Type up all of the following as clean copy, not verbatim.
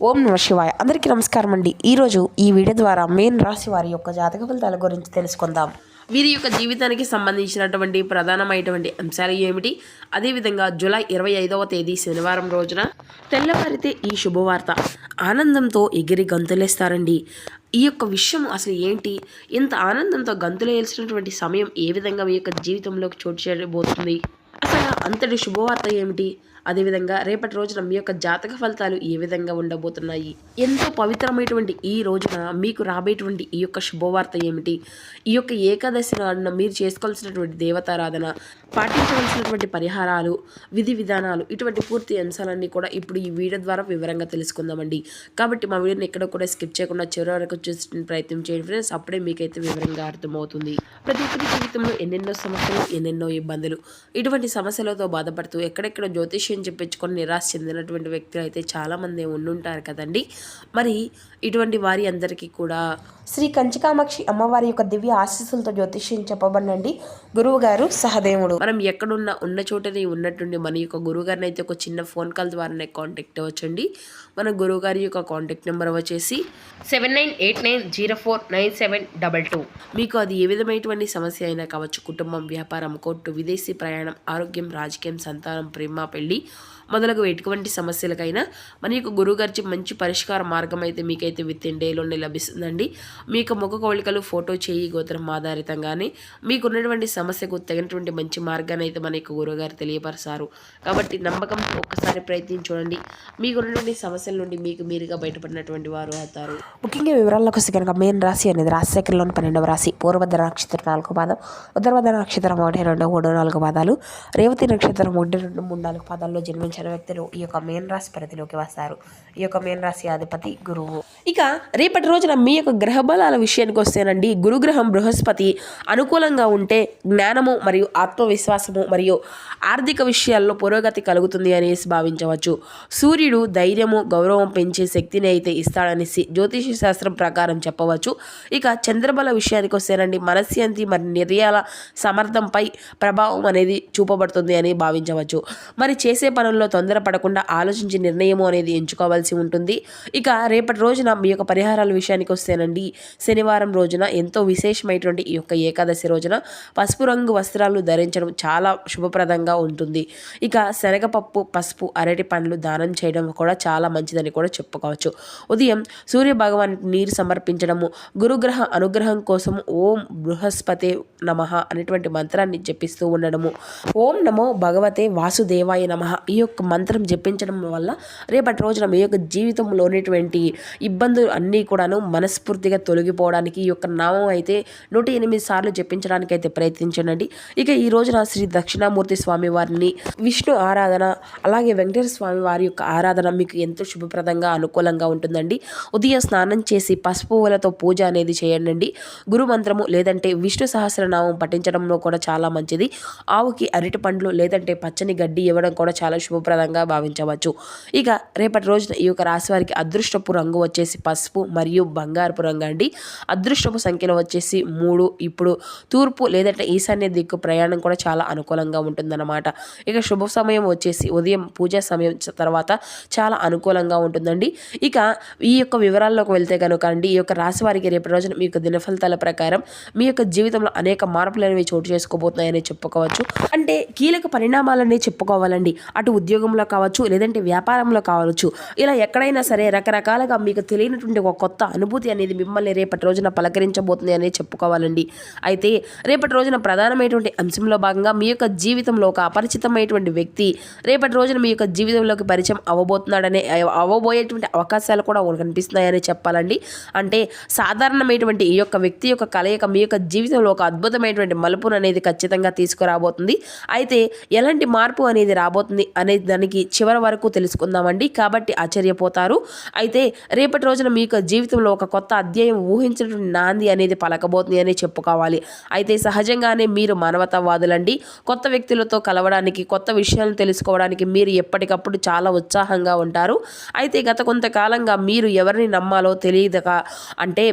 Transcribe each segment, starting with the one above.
ఓం నమ శివాయ. అందరికీ నమస్కారం అండి. ఈరోజు ఈ వీడియో ద్వారా మీన రాశి వారి యొక్క జాతక ఫలితాల గురించి తెలుసుకుందాం. వీరి యొక్క జీవితానికి సంబంధించినటువంటి ప్రధానమైనటువంటి అంశాలు ఏమిటి, అదేవిధంగా జూలై 25వ తేదీ శనివారం రోజున తెల్లవారితే ఈ శుభవార్త ఆనందంతో ఎగిరి గంతులేస్తారండి. ఈ యొక్క విషయం అసలు ఏంటి, ఇంత ఆనందంతో గంతులేయాల్సినటువంటి సమయం ఏ విధంగా మీ యొక్క జీవితంలోకి చోటు చేయబోతుంది, అసలు అంతటి శుభవార్త ఏమిటి, అదేవిధంగా రేపటి రోజున మీ యొక్క జాతక ఫలితాలు ఏ విధంగా ఉండబోతున్నాయి, ఎంతో పవిత్రమైనటువంటి ఈ రోజున మీకు రాబోయేటువంటి ఈ యొక్క శుభవార్త ఏమిటి, ఈ యొక్క ఏకాదశి నాడున మీరు చేసుకోవాల్సినటువంటి దేవతారాధన, పాటించవలసినటువంటి పరిహారాలు, విధి విధానాలు, ఇటువంటి పూర్తి అంశాలన్నీ కూడా ఇప్పుడు ఈ వీడియో ద్వారా వివరంగా తెలుసుకుందామండి. కాబట్టి మా వీడియోని ఎక్కడ కూడా స్కిప్ చేయకుండా చివరి వరకు చూసిన ప్రయత్నం చేయండి ఫ్రెండ్స్. అప్పుడే మీకైతే వివరంగా అర్థమవుతుంది. ప్రతి ఒక్కరి జీవితంలో ఎన్నెన్నో సమస్యలు, ఎన్నెన్నో ఇబ్బందులు, ఇటువంటి సమస్యలతో బాధపడుతూ ఎక్కడెక్కడ జ్యోతిష్యం చెప్పించుకొని నిరాశ చెందినటువంటి వ్యక్తులు అయితే చాలామంది ఉండుంటారు కదండి. మరి ఇటువంటి వారి అందరికీ కూడా శ్రీ కంచికామాక్షి అమ్మవారి యొక్క దివ్య ఆశీస్సులతో జ్యోతిష్యం చెప్పబడినండి గురువు గారు సహదేవుడు. మనం ఎక్కడున్నా ఉన్న చోటనే ఉన్నట్టుండి మన యొక్క గురువు గారిని అయితే ఒక చిన్న ఫోన్ కాల్ ద్వారానే కాంటాక్ట్ అవ్వచ్చండి. మన గురువు గారి యొక్క కాంటాక్ట్ నెంబర్ వచ్చేసి 7989049722. మీకు అది ఏ విధమైనటువంటి సమస్య అయినా కావచ్చు, కుటుంబం, వ్యాపారం, కోర్టు, విదేశీ ప్రయాణం, ఆరోగ్యం, రాజకీయం, సంతానం, ప్రేమ, పెళ్లి మొదలగు ఎటువంటి సమస్యలకైనా మన యొక్క గురువుగారి మంచి పరిష్కార మార్గం అయితే మీకైతే విత్ ఇన్ డేలోనే లభిస్తుందండి. మీకు ముఖ కవళికలు, ఫోటో, చేయి, గోత్రం ఆధారితంగానే మీకున్నటువంటి సమస్యకు తగినటువంటి మంచి మార్గాన్ని అయితే మన యొక్క గురువుగారు తెలియపరుస్తారు. కాబట్టి నమ్మకంతో ఒక్కసారి ప్రయత్నించి చూడండి. మీకున్నటువంటి సమస్యల నుండి మీకు మీరుగా బయటపడినటువంటి వారు అవుతారు. ముఖ్యంగా వివరాల్లోకి వస్తే కనుక మీన రాశి అనేది రాశిచక్రంలోని 12వ రాశి. పూర్వభద్ర నక్షత్రం 4 పాదం, ఉత్తరభద్ర నక్షత్రం 1, 2, 3, 4 పాదాలు, రేవతి నక్షత్రం 1, 2, 3, 4 పాదాల్లో జన్మించిన వ్యక్తులు ఈ యొక్క మీన రాశి పరిధిలోకి వస్తారు. ఈ యొక్క మీన రాశి అధిపతి గురువు. ఇక రేపటి రోజున మీ యొక్క గ్రహ బలాల విషయానికి వస్తేనండి, గురుగ్రహం బృహస్పతి అనుకూలంగా ఉంటే జ్ఞానము మరియు ఆత్మవిశ్వాసము మరియు ఆర్థిక విషయాల్లో పురోగతి కలుగుతుంది అనేసి భావించవచ్చు. సూర్యుడు ధైర్యము, గౌరవం పెంచే శక్తిని అయితే ఇస్తాడనేసి జ్యోతిష శాస్త్రం ప్రకారం చెప్పవచ్చు. ఇక చంద్రబల విషయానికి వస్తేనండి, మనశ్శాంతి మరియు నిర్యాల సమర్థంపై ప్రభావం అనేది చూపబడుతుంది అని భావించవచ్చు. మరి చేసే పనుల్లో తొందరపడకుండా ఆలోచించి నిర్ణయము అనేది ఎంచుకోవాల్సి ఉంటుంది. ఇక రేపటి రోజున మీ యొక్క పరిహారాల విషయానికి వస్తేనండి, శనివారం రోజున ఎంతో విశేషమైనటువంటి ఈ యొక్క ఏకాదశి రోజున పసుపు రంగు వస్త్రాలు ధరించడం చాలా శుభప్రదంగా ఉంటుంది. ఇక శనగపప్పు, పసుపు, అరటి పండ్లు దానం చేయడం కూడా చాలా మంచిదని కూడా చెప్పుకోవచ్చు. ఉదయం సూర్య భగవానికి నీరు సమర్పించడము, గురుగ్రహ అనుగ్రహం కోసం ఓం బృహస్పతే నమః అనేటువంటి మంత్రాన్ని జపిస్తూ ఉండడము, ఓం నమో భగవతే వాసుదేవాయ నమః ఈ యొక్క మంత్రం జపించడం వల్ల రేపటి రోజున మీ యొక్క జీవితంలో ఉన్నటువంటి ఇబ్బందులు అన్నీ కూడాను మనస్ఫూర్తిగా తొలగిపోవడానికి ఈ యొక్క నామం అయితే 108 సార్లు జపించడానికి అయితే ప్రయత్నించండి. ఇక ఈ రోజున శ్రీ దక్షిణామూర్తి స్వామి వారిని, విష్ణు ఆరాధన, అలాగే వెంకటేశ్వర స్వామి వారి యొక్క ఆరాధన మీకు ఎంతో శుభప్రదంగా అనుకూలంగా ఉంటుందండి. ఉదయం స్నానం చేసి పసుపు పూలతో పూజ అనేది చేయండి. గురు మంత్రము లేదంటే విష్ణు సహస్రనామం పఠించడంలో కూడా చాలా మంచిది. ఆవుకి అరటి పండ్లు లేదంటే పచ్చని గడ్డి ఇవ్వడం కూడా చాలా శుభప్రదంగా భావించవచ్చు. ఇక రేపటి రోజున ఈ యొక్క రాశి వారికి అదృష్టపు రంగు వచ్చేసి పసుపు మరియు బంగారపు రంగు అండి. అదృష్టపు సంఖ్యలో వచ్చేసి 3. ఇప్పుడు తూర్పు లేదంటే ఈశాన్య దిక్కు ప్రయాణం కూడా చాలా అనుకూలంగా ఉంటుందన్నమాట. ఇక శుభ సమయం వచ్చేసి ఉదయం పూజా సమయం తర్వాత చాలా అనుకూలంగా ఉంటుందండి. ఇక ఈ యొక్క వివరాల్లోకి వెళ్తే కనుక అండి, ఈ యొక్క రాశి వారికి రేపటి రోజున మీ యొక్క దిన ఫలితాల ప్రకారం మీ యొక్క జీవితంలో అనేక మార్పులు అనేవి చోటు చేసుకోబోతున్నాయని చెప్పుకోవచ్చు. అంటే కీలక పరిణామాలనే చెప్పుకోవాలండి. అటు ఉద్యోగంలో కావచ్చు, లేదంటే వ్యాపారంలో కావచ్చు, ఇలా ఎక్కడైనా సరే రకరకాలుగా మీకు తెలియనటువంటి ఒక కొత్త అనుభూతి అనేది మిమ్మల్ని రేపటి రోజున పలకరించబోతుంది అని చెప్పుకోవాలండి. అయితే రేపటి రోజున ప్రధానమైనటువంటి అంశంలో భాగంగా మీ యొక్క జీవితంలో ఒక అపరిచితమైనటువంటి వ్యక్తి రేపటి రోజున మీ యొక్క జీవితంలోకి పరిచయం అవ్వబోయేటువంటి అవకాశాలు కూడా కనిపిస్తున్నాయని చెప్పాలండి. అంటే సాధారణమైనటువంటి ఈ యొక్క వ్యక్తి యొక్క కలయిక మీ యొక్క జీవితంలో ఒక అద్భుతమైనటువంటి మలుపును అనేది ఖచ్చితంగా తీసుకురాబోతుంది. అయితే ఎలాంటి మార్పు అనేది రాబోతుంది అనే దానికి చివరి వరకు తెలుసుకుందామండి. కాబట్టి ఆశ్చర్యపోతారు. అయితే రేపటి రోజున మీ యొక్క జీవితంలో ఒక కొత్త అధ్యాయం ఊహించినటువంటి నాంది అనేది పలకబోతుంది అని చెప్పుకోవాలి. అయితే సహజంగానే మీరు మానవతావాదులండి. కొత్త వ్యక్తులతో కలవడానికి, కొత్త విషయాలను తెలుసుకోవడానికి మీరు ఎప్పటికప్పుడు చాలా ఉత్సాహంగా ఉంటారు. అయితే గత కొంతకాలంగా మీరు ఎవరిని నమ్మాలో తెలియదక, అంటే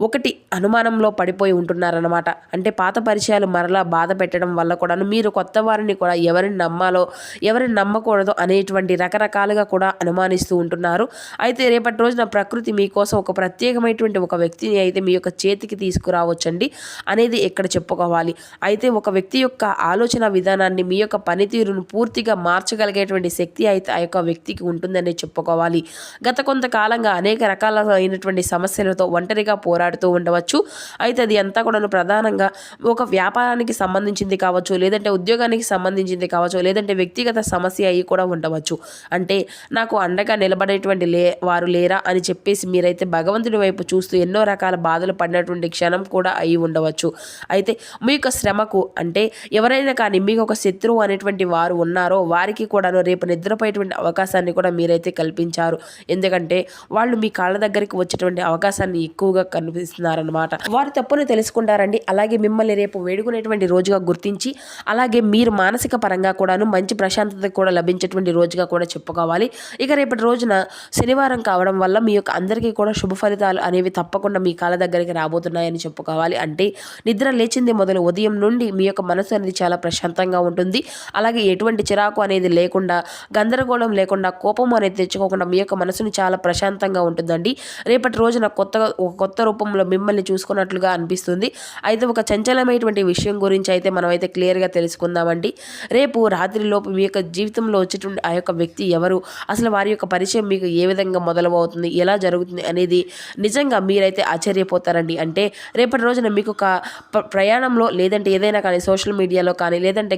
ఒకటి అనుమానంలో పడిపోయి ఉంటున్నారన్నమాట. అంటే పాత పరిచయాలు మరలా బాధ పెట్టడం వల్ల కూడాను మీరు కొత్త వారిని కూడా ఎవరిని నమ్మాలో ఎవరిని నమ్మకూడదు ఉండకూడదు అనేటువంటి రకరకాలుగా కూడా అనుమానిస్తూ ఉంటున్నారు. అయితే రేపటి రోజున ప్రకృతి మీకోసం ఒక ప్రత్యేకమైనటువంటి ఒక వ్యక్తిని అయితే మీ యొక్క చేతికి తీసుకురావచ్చండి అనేది ఇక్కడ చెప్పుకోవాలి. అయితే ఒక వ్యక్తి యొక్క ఆలోచన విధానాన్ని, మీ యొక్క పనితీరును పూర్తిగా మార్చగలిగేటువంటి శక్తి అయితే ఆ యొక్క వ్యక్తికి ఉంటుందని చెప్పుకోవాలి. గత కొంతకాలంగా అనేక రకాలైనటువంటి సమస్యలతో ఒంటరిగా పోరాడుతూ ఉండవచ్చు. అయితే అది అంతా కూడా ప్రధానంగా ఒక వ్యాపారానికి సంబంధించింది కావచ్చు, లేదంటే ఉద్యోగానికి సంబంధించింది కావచ్చు, లేదంటే వ్యక్తిగత సమస్య అయి కూడా ఉండవచ్చు. అంటే నాకు అండగా నిలబడేటువంటి వారు లేరా అని చెప్పేసి మీరైతే భగవంతుడి వైపు చూస్తూ ఎన్నో రకాల బాధలు పడినటువంటి క్షణం కూడా అయి ఉండవచ్చు. అయితే మీ యొక్క శ్రమకు అంటే ఎవరైనా కానీ మీకు ఒక శత్రువు అనేటువంటి వారు ఉన్నారో వారికి కూడాను రేపు నిద్రపోయేటువంటి అవకాశాన్ని కూడా మీరైతే కల్పించారు. ఎందుకంటే వాళ్ళు మీ కాళ్ళ దగ్గరికి వచ్చేటువంటి అవకాశాన్ని ఎక్కువగా కనిపిస్తున్నారనమాట. వారి తప్పును తెలుసుకుంటారండి. అలాగే మిమ్మల్ని రేపు వేడుకునేటువంటి రోజుగా గుర్తించి, అలాగే మీరు మానసిక పరంగా కూడాను మంచి ప్రశాంతత కూడా లభించేటువంటి రోజుగా కూడా చెప్పుకోవాలి. ఇక రేపటి రోజున శనివారం కావడం వల్ల మీ యొక్క అందరికీ కూడా శుభ ఫలితాలు అనేవి తప్పకుండా మీ కాళ్ళ దగ్గరికి రాబోతున్నాయని చెప్పుకోవాలి. అంటే నిద్ర లేచింది మొదలు ఉదయం నుండి మీ యొక్క మనసు అనేది చాలా ప్రశాంతంగా ఉంటుంది. అలాగే ఎటువంటి చిరాకు అనేది లేకుండా, గందరగోళం లేకుండా, కోపం అనేది తెచ్చుకోకుండా మీ యొక్క మనసుని చాలా ప్రశాంతంగా ఉంటుందండి. రేపటి రోజున కొత్త రూపంలో మిమ్మల్ని చూసుకున్నట్లుగా అనిపిస్తుంది. అయితే ఒక చంచలమైనటువంటి విషయం గురించి అయితే మనం అయితే క్లియర్గా తెలుసుకుందామండి. రేపు రాత్రిలోపు మీ యొక్క జీవితంలో వచ్చేటువంటి ఆ యొక్క వ్యక్తి ఎవరు, అసలు వారి యొక్క పరిచయం మీకు ఏ విధంగా మొదలవుతుంది, ఎలా జరుగుతుంది అనేది నిజంగా మీరైతే ఆశ్చర్యపోతారండి. అంటే రేపటి రోజున మీకు ఒక ప్రయాణంలో, లేదంటే ఏదైనా కానీ సోషల్ మీడియాలో కానీ, లేదంటే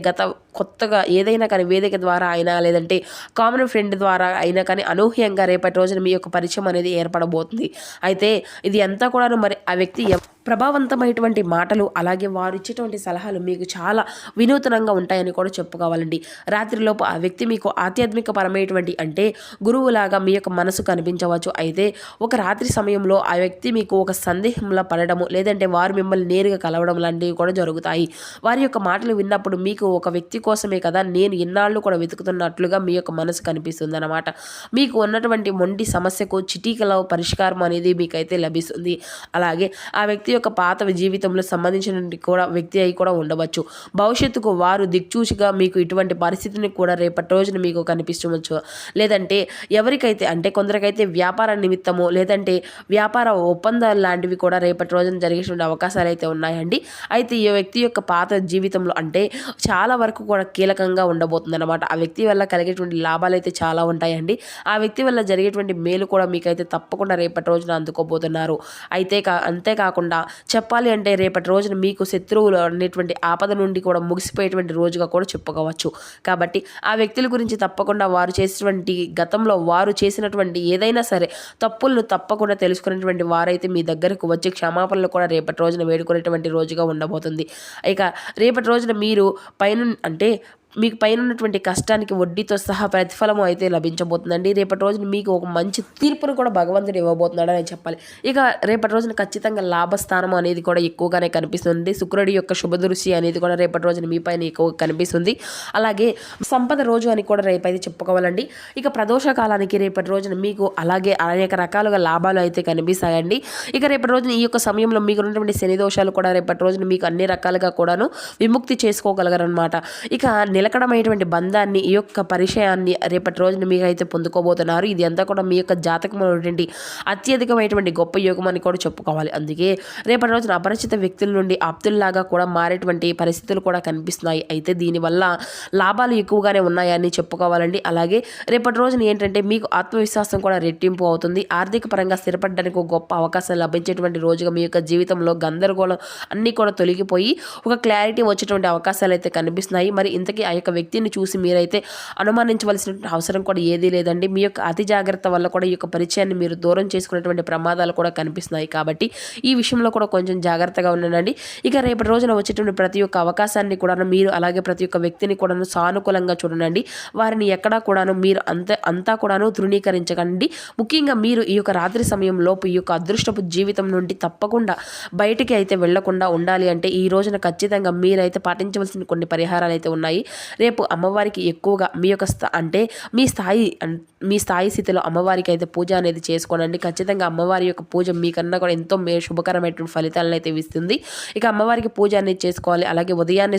కొత్తగా ఏదైనా కానీ వేదిక ద్వారా అయినా, లేదంటే కామన్ ఫ్రెండ్ ద్వారా అయినా కానీ అనూహ్యంగా రేపటి రోజున మీ యొక్క పరిచయం అనేది ఏర్పడబోతుంది. అయితే ఇది అంతా కూడా మరి ఆ వ్యక్తి ప్రభావవంతమైనటువంటి మాటలు, అలాగే వారు ఇచ్చేటువంటి సలహాలు మీకు చాలా వినూతనంగా ఉంటాయని కూడా చెప్పుకోవాలండి. రాత్రిలోపు ఆ వ్యక్తి మీకు ఆధ్యాత్మిక పరమైనటువంటి అంటే గురువులాగా మీ యొక్క మనసు కనిపించవచ్చు. అయితే ఒక రాత్రి సమయంలో ఆ వ్యక్తి మీకు ఒక సందేహంలో పడడము, లేదంటే వారు మిమ్మల్ని నేరుగా కలవడం లాంటివి కూడా జరుగుతాయి. వారి యొక్క మాటలు విన్నప్పుడు మీకు ఒక వ్యక్తి కోసమే కదా నేను ఇన్నాళ్ళు కూడా వెతుకుతున్నట్లుగా మీ యొక్క మనసు కనిపిస్తుంది అన్నమాట. మీకు ఉన్నటువంటి మొండి సమస్యకు చిటికలో పరిష్కారం అనేది మీకైతే లభిస్తుంది. అలాగే ఆ వ్యక్తి యొక్క పాత జీవితంలో సంబంధించిన కూడా వ్యక్తి అయి కూడా ఉండవచ్చు. భవిష్యత్తుకు వారు దిక్చూచిగా మీకు ఇటువంటి పరిస్థితిని కూడా రేపటి రోజున మీకు కనిపించవచ్చు. లేదంటే ఎవరికైతే అంటే కొందరికైతే వ్యాపార నిమిత్తము, లేదంటే వ్యాపార ఒప్పందాలు లాంటివి కూడా రేపటి రోజున జరిగేటువంటి అవకాశాలు అయితే ఉన్నాయండి. అయితే ఈ వ్యక్తి యొక్క పాత జీవితంలో అంటే చాలా వరకు కూడా కీలకంగా ఉండబోతుంది అనమాట. ఆ వ్యక్తి వల్ల కలిగేటువంటి లాభాలు అయితే చాలా ఉంటాయండి. ఆ వ్యక్తి వల్ల జరిగేటువంటి మేలు కూడా మీకైతే తప్పకుండా రేపటి రోజున అందుకోబోతున్నారు. అయితే అంతేకాకుండా చెప్పాలి అంటే రేపటి రోజున మీకు శత్రువులు అనేటువంటి ఆపద నుండి కూడా ముగిసిపోయేటువంటి రోజుగా కూడా చెప్పుకోవచ్చు. కాబట్టి ఆ వ్యక్తుల గురించి తప్పకుండా వారు చేసినటువంటి గతంలో వారు చేసినటువంటి ఏదైనా సరే తప్పులను తప్పకుండా తెలుసుకునేటువంటి వారైతే మీ దగ్గరకు వచ్చి క్షమాపణలు కూడా రేపటి రోజున వేడుకునేటువంటి రోజుగా ఉండబోతుంది. ఇక రేపటి రోజున మీరు అంటే మీకు పైన ఉన్నటువంటి కష్టానికి వడ్డీతో సహా ప్రతిఫలము అయితే లభించబోతుందండి. రేపటి రోజున మీకు ఒక మంచి తీర్పును కూడా భగవంతుడు ఇవ్వబోతున్నాడు అని చెప్పాలి. ఇక రేపటి రోజున ఖచ్చితంగా లాభస్థానం అనేది కూడా ఎక్కువగానే కనిపిస్తుంది. శుక్రుడి యొక్క శుభదృష్టి అనేది కూడా రేపటి రోజున మీ పైన ఎక్కువగా కనిపిస్తుంది. అలాగే సంపద రోజు అని కూడా రేపైతే చెప్పుకోవాలండి. ఇక ప్రదోష కాలానికి రేపటి రోజున మీకు అలాగే అనేక రకాలుగా లాభాలు అయితే కనిపిస్తాయండి. ఇక రేపటి రోజున ఈ యొక్క సమయంలో మీకు ఉన్నటువంటి శని దోషాలు కూడా రేపటి రోజున మీకు అన్ని రకాలుగా కూడాను విముక్తి చేసుకోగలరనమాట. ఇక నిలకడమైనటువంటి బంధాన్ని, ఈ యొక్క పరిచయాన్ని రేపటి రోజున మీకు అయితే పొందుకోబోతున్నారు. ఇది అంతా కూడా మీ యొక్క జాతకంలో అత్యధికమైనటువంటి గొప్ప యోగం అని కూడా చెప్పుకోవాలి. అందుకే రేపటి రోజున అపరిచిత వ్యక్తుల నుండి ఆప్తుల్లాగా కూడా మారేటువంటి పరిస్థితులు కూడా కనిపిస్తున్నాయి. అయితే దీనివల్ల లాభాలు ఎక్కువగానే ఉన్నాయని చెప్పుకోవాలండి. అలాగే రేపటి రోజున ఏంటంటే మీకు ఆత్మవిశ్వాసం కూడా రెట్టింపు అవుతుంది. ఆర్థిక పరంగా స్థిరపడడానికి ఒక గొప్ప అవకాశం లభించేటువంటి రోజుగా మీ యొక్క జీవితంలో గందరగోళం అన్నీ కూడా తొలగిపోయి ఒక క్లారిటీ వచ్చేటువంటి అవకాశాలు అయితే కనిపిస్తున్నాయి. మరి ఇంతకీ ఆ యొక్క వ్యక్తిని చూసి మీరైతే అనుమానించవలసిన అవసరం కూడా ఏదీ లేదండి. మీ యొక్క అతి జాగ్రత్త వల్ల కూడా ఈ యొక్క పరిచయాన్ని మీరు దూరం చేసుకునేటువంటి ప్రమాదాలు కూడా కనిపిస్తున్నాయి. కాబట్టి ఈ విషయంలో కూడా కొంచెం జాగ్రత్తగా ఉండండి. ఇక రేపటి రోజున వచ్చేటువంటి ప్రతి ఒక్క అవకాశాన్ని కూడా మీరు అలాగే ప్రతి ఒక్క వ్యక్తిని కూడా సానుకూలంగా చూడండి. వారిని ఎక్కడా కూడాను మీరు అంతా కూడాను తృణీకరించకండి. ముఖ్యంగా మీరు ఈ యొక్క రాత్రి సమయంలోపు ఈ యొక్క అదృష్టపు జీవితం నుండి తప్పకుండా బయటికి అయితే వెళ్లకుండా ఉండాలి అంటే ఈ రోజున ఖచ్చితంగా మీరైతే పాటించవలసిన కొన్ని పరిహారాలు అయితే ఉన్నాయి. రేపు అమ్మవారికి ఎక్కువగా మీ యొక్క అంటే మీ స్థాయి స్థితిలో అమ్మవారికి అయితే పూజ అనేది చేసుకోనండి. ఖచ్చితంగా అమ్మవారి యొక్క పూజ మీకన్నా కూడా ఎంతో శుభకరమైనటువంటి ఫలితాలను అయితే ఇస్తుంది. ఇక అమ్మవారికి పూజ అనేది చేసుకోవాలి. అలాగే ఉదయాన్నే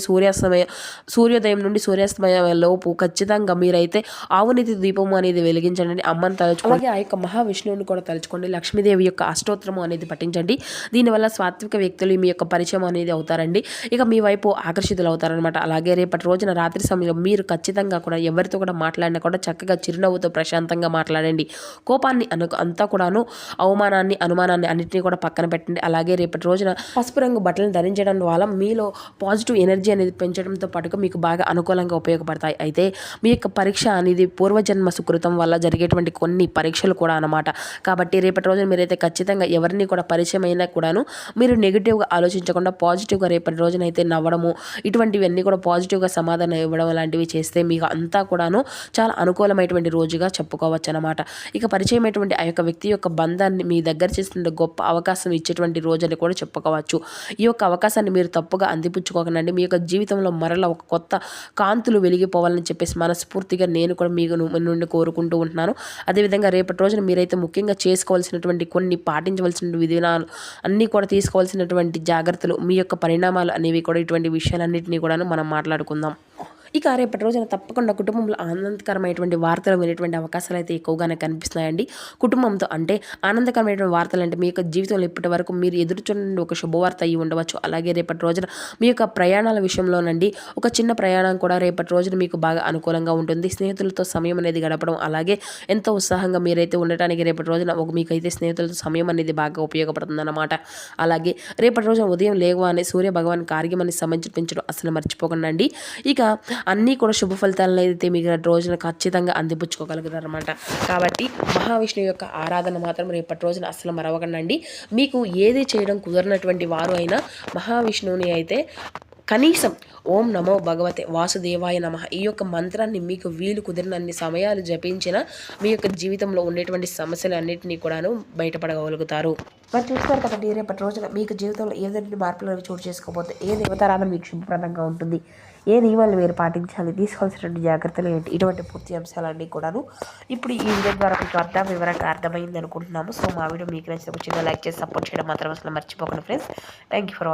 సూర్యోదయం నుండి సూర్యాస్తమయం లోపు ఖచ్చితంగా మీరైతే ఆవునితి దీపము అనేది వెలిగించండి. అమ్మని తలుచుకోండి. అలాగే ఆ యొక్క మహావిష్ణువుని కూడా తలుచుకోండి. లక్ష్మీదేవి యొక్క అష్టోత్తరము అనేది పఠించండి. దీనివల్ల సాత్విక వ్యక్తులు మీ యొక్క పరిచయం అనేది అవుతారండి. ఇక మీ వైపు ఆకర్షితులు అవుతారనమాట. అలాగే రేపటి రోజున రాత్రి సమయంలో మీరు ఖచ్చితంగా కూడా ఎవరితో కూడా మాట్లాడినా కూడా చక్కగా చిరునవ్వుతో ప్రశాంతంగా మాట్లాడండి. కోపాన్ని అంతా కూడాను అవమానాన్ని అనుమానాన్ని అన్నింటినీ కూడా పక్కన పెట్టండి. అలాగే రేపటి రోజున పసుపు రంగు బట్టలను ధరించడం వల్ల మీలో పాజిటివ్ ఎనర్జీ అనేది పెంచడంతో పాటుగా మీకు బాగా అనుకూలంగా ఉపయోగపడతాయి. అయితే మీ యొక్క పరీక్ష అనేది పూర్వజన్మ సుకృతం వల్ల జరిగేటువంటి కొన్ని పరీక్షలు కూడా అన్నమాట. కాబట్టి రేపటి రోజున మీరైతే ఖచ్చితంగా ఎవరిని కూడా పరిచయం అయినా కూడాను మీరు నెగిటివ్గా ఆలోచించకుండా పాజిటివ్గా రేపటి రోజున అయితే నవ్వడము, ఇటువంటివన్నీ కూడా పాజిటివ్గా సమాధానం ఇవ్వడం లాంటివి చేస్తే మీకు అంతా కూడాను చాలా అనుకూలమైనటువంటి రోజుగా చెప్పుకోవచ్చు అనమాట. ఇక పరిచయమైనటువంటి ఆ యొక్క వ్యక్తి యొక్క బంధాన్ని మీ దగ్గర చేస్తున్న గొప్ప అవకాశం ఇచ్చేటువంటి రోజు అని కూడా చెప్పుకోవచ్చు. ఈ యొక్క అవకాశాన్ని మీరు తప్పుగా అందిపుచ్చుకోకండి. మీ యొక్క జీవితంలో మరలా ఒక కొత్త కాంతులు వెలిగిపోవాలని చెప్పేసి మనస్ఫూర్తిగా నేను కూడా మీకు నుండి కోరుకుంటూ ఉంటున్నాను. అదేవిధంగా రేపటి రోజున మీరైతే ముఖ్యంగా చేసుకోవాల్సినటువంటి కొన్ని పాటించవలసిన విధానాలు అన్నీ కూడా తీసుకోవాల్సినటువంటి జాగ్రత్తలు, మీ యొక్క పరిణామాలు అనేవి కూడా ఇటువంటి విషయాలన్నింటినీ కూడా మనం మాట్లాడుకుందాం. ఇక రేపటి రోజున తప్పకుండా కుటుంబంలో ఆనందకరమైనటువంటి వార్తలు వినేటువంటి అవకాశాలు అయితే ఎక్కువగానే కనిపిస్తున్నాయండి. కుటుంబంతో అంటే ఆనందకరమైనటువంటి వార్తలు అంటే మీ యొక్క జీవితంలో ఇప్పటి వరకు మీరు ఎదురు చూడండి ఒక శుభవార్త అయ్యి ఉండవచ్చు. అలాగే రేపటి రోజున మీ యొక్క ప్రయాణాల విషయంలోనండి ఒక చిన్న ప్రయాణం కూడా రేపటి రోజున మీకు బాగా అనుకూలంగా ఉంటుంది. స్నేహితులతో సమయం అనేది గడపడం, అలాగే ఎంతో ఉత్సాహంగా మీరైతే ఉండటానికి రేపటి రోజున మీకైతే స్నేహితులతో సమయం అనేది బాగా ఉపయోగపడుతుంది అన్నమాట. అలాగే రేపటి రోజున ఉదయం లేవగానే సూర్య భగవాన్ కార్యమని సమర్పించడం అసలు మర్చిపోకండి. ఇక అన్నీ కూడా శుభ ఫలితాలను అయితే మీకు రోజున ఖచ్చితంగా అందిపుచ్చుకోగలుగుతారనమాట. కాబట్టి మహావిష్ణువు యొక్క ఆరాధన మాత్రం రేపటి రోజున అసలు మరవకండి. మీకు ఏది చేయడం కుదరనటువంటి వారు అయినా మహావిష్ణువుని అయితే కనీసం ఓం నమో భగవతే వాసుదేవాయ నమః ఈ యొక్క మంత్రాన్ని మీకు వీలు కుదిరినన్ని సమయాలు జపించిన మీ యొక్క జీవితంలో ఉండేటువంటి సమస్యలన్నింటినీ కూడాను బయటపడగలుగుతారు. మరి చూస్తారు కదండి, రేపటి రోజున మీకు జీవితంలో ఏదైనా మార్పులు చోటు చేసుకోకపోతే ఏ దేవతారాధన మీకు శుభప్రదంగా ఉంటుంది, ఏ నియమాలు మీరు పాటించాలి, తీసుకోవాల్సినటువంటి జాగ్రత్తలు ఏంటి, ఇటువంటి పూర్తి అంశాలన్నీ కూడాను ఇప్పుడు ఈ వీడియో ద్వారా మీకు వివరంగా అర్థమైంది అనుకుంటున్నాము. సో మా వీడియో మీకు నచ్చితే చిన్న లైక్ చేసి సపోర్ట్ చేయడం మాత్రం అసలు మర్చిపోకండి friends. Thank you for watching.